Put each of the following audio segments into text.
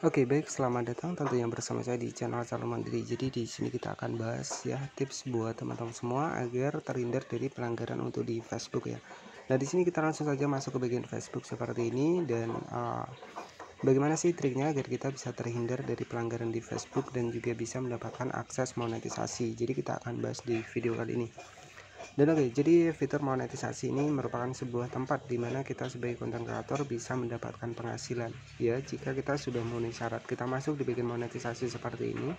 Oke, baik, selamat datang tentunya bersama saya di channel Calon Mandiri. Jadi di sini kita akan bahas ya tips buat teman-teman semua agar terhindar dari pelanggaran untuk di Facebook ya. Nah, di sini kita langsung saja masuk ke bagian Facebook seperti ini dan bagaimana sih triknya agar kita bisa terhindar dari pelanggaran di Facebook dan juga bisa mendapatkan akses monetisasi. Jadi kita akan bahas di video kali ini. Dan oke, jadi fitur monetisasi ini merupakan sebuah tempat di mana kita sebagai konten kreator bisa mendapatkan penghasilan. Ya, jika kita sudah memenuhi syarat, kita masuk di bagian monetisasi seperti ini.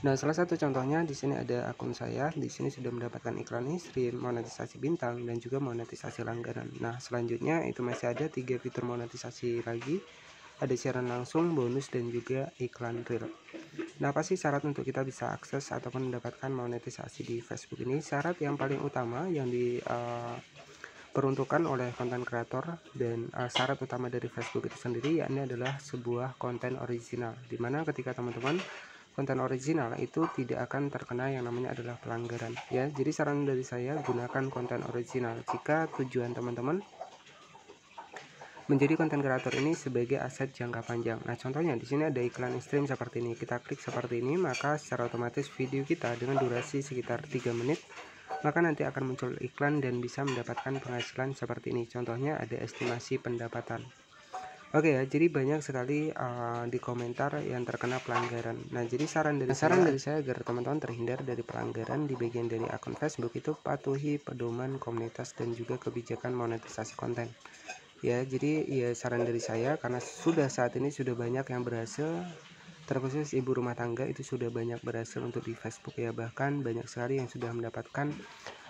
Nah, salah satu contohnya di sini ada akun saya. Di sini sudah mendapatkan iklan istri, monetisasi bintang, dan juga monetisasi langganan. Nah, selanjutnya itu masih ada 3 fitur monetisasi lagi. Ada siaran langsung, bonus, dan juga iklan real. Nah, apa sih syarat untuk kita bisa akses ataupun mendapatkan monetisasi di Facebook ini? Syarat yang paling utama yang diperuntukkan oleh konten kreator dan syarat utama dari Facebook itu sendiri yakni adalah sebuah konten original, dimana ketika teman-teman konten original itu tidak akan terkena yang namanya adalah pelanggaran ya. Jadi saran dari saya, gunakan konten original jika tujuan teman-teman menjadi konten kreator ini sebagai aset jangka panjang. Nah, contohnya di sini ada iklan stream seperti ini. Kita klik seperti ini, maka secara otomatis video kita dengan durasi sekitar 3 menit, maka nanti akan muncul iklan dan bisa mendapatkan penghasilan seperti ini. Contohnya ada estimasi pendapatan. Oke ya, jadi banyak sekali di komentar yang terkena pelanggaran. Nah, jadi saran dari saya agar teman-teman terhindar dari pelanggaran di bagian dari akun Facebook itu patuhi pedoman komunitas dan juga kebijakan monetisasi konten. Ya, jadi ya saran dari saya, karena saat ini sudah banyak yang berhasil, terkhusus ibu rumah tangga itu sudah banyak berhasil untuk di Facebook ya, bahkan banyak sekali yang sudah mendapatkan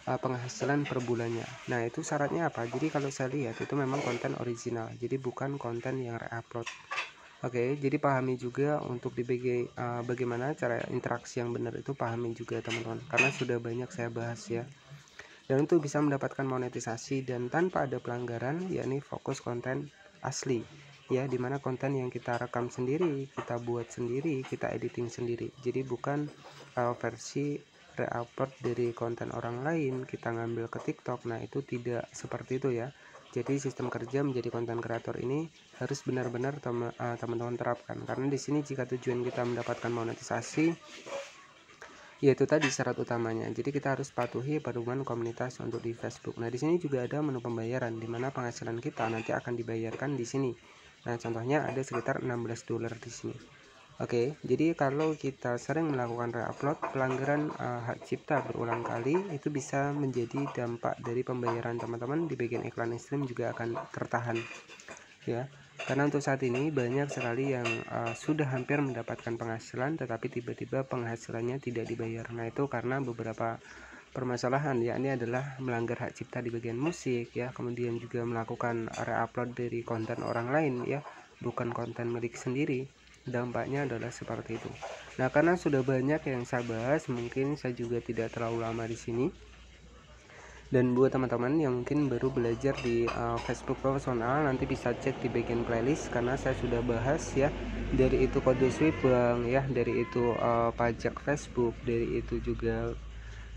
penghasilan per bulannya. Nah, itu syaratnya apa? Jadi kalau saya lihat itu memang konten original, jadi bukan konten yang re-upload. Oke, jadi pahami juga untuk bagaimana cara interaksi yang benar itu, pahami juga teman-teman, karena sudah banyak saya bahas ya. Dan untuk bisa mendapatkan monetisasi dan tanpa ada pelanggaran, yakni fokus konten asli ya, dimana konten yang kita rekam sendiri, kita buat sendiri, kita editing sendiri. Jadi bukan versi re-upload dari konten orang lain kita ngambil ke TikTok. Nah, itu tidak seperti itu ya. Jadi sistem kerja menjadi konten kreator ini harus benar-benar teman-teman terapkan, karena di sini jika tujuan kita mendapatkan monetisasi, yaitu tadi syarat utamanya. Jadi kita harus patuhi pedoman komunitas untuk di Facebook. Nah, di sini juga ada menu pembayaran di mana penghasilan kita nanti akan dibayarkan di sini. Nah, contohnya ada sekitar $16 di sini. Oke, jadi kalau kita sering melakukan re-upload, pelanggaran hak cipta berulang kali itu bisa menjadi dampak dari pembayaran teman-teman di bagian iklan stream juga akan tertahan ya. Karena untuk saat ini banyak sekali yang sudah hampir mendapatkan penghasilan tetapi tiba-tiba penghasilannya tidak dibayar. Nah, itu karena beberapa permasalahan, yakni adalah melanggar hak cipta di bagian musik ya, kemudian juga melakukan re-upload dari konten orang lain ya, bukan konten milik sendiri. Dampaknya adalah seperti itu. Nah, karena sudah banyak yang saya bahas, mungkin saya juga tidak terlalu lama di sini. Dan buat teman-teman yang mungkin baru belajar di Facebook profesional, nanti bisa cek di bagian playlist karena saya sudah bahas ya, dari itu kode swipe bank ya, dari itu pajak Facebook, dari itu juga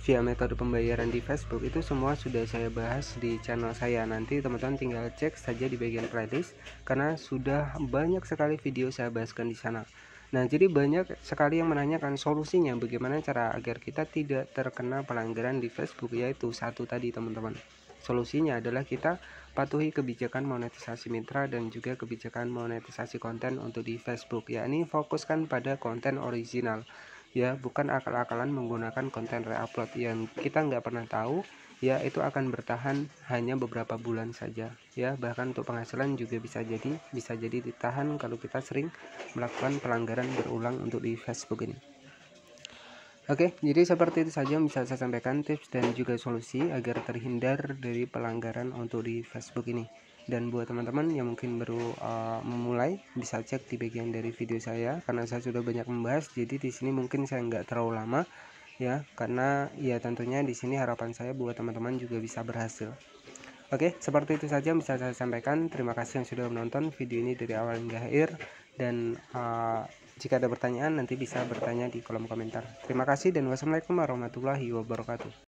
via metode pembayaran di Facebook, itu semua sudah saya bahas di channel saya. Nanti teman-teman tinggal cek saja di bagian playlist karena sudah banyak sekali video saya bahaskan di sana. Nah, jadi banyak sekali yang menanyakan solusinya bagaimana cara agar kita tidak terkena pelanggaran di Facebook, yaitu satu tadi teman-teman. Solusinya adalah kita patuhi kebijakan monetisasi mitra dan juga kebijakan monetisasi konten untuk di Facebook, yakni fokuskan pada konten original ya, bukan akal-akalan menggunakan konten re-upload yang kita nggak pernah tahu ya, itu akan bertahan hanya beberapa bulan saja ya, bahkan untuk penghasilan juga bisa jadi ditahan kalau kita sering melakukan pelanggaran berulang untuk di Facebook ini. Oke, jadi seperti itu saja yang bisa saya sampaikan, tips dan juga solusi agar terhindar dari pelanggaran untuk di Facebook ini. Dan buat teman-teman yang mungkin baru memulai, bisa cek di bagian dari video saya karena saya sudah banyak membahas. Jadi di sini mungkin saya nggak terlalu lama ya, karena ya tentunya di sini harapan saya buat teman-teman juga bisa berhasil. Oke, seperti itu saja yang bisa saya sampaikan. Terima kasih yang sudah menonton video ini dari awal hingga akhir, dan jika ada pertanyaan nanti bisa bertanya di kolom komentar. Terima kasih dan wassalamualaikum warahmatullahi wabarakatuh.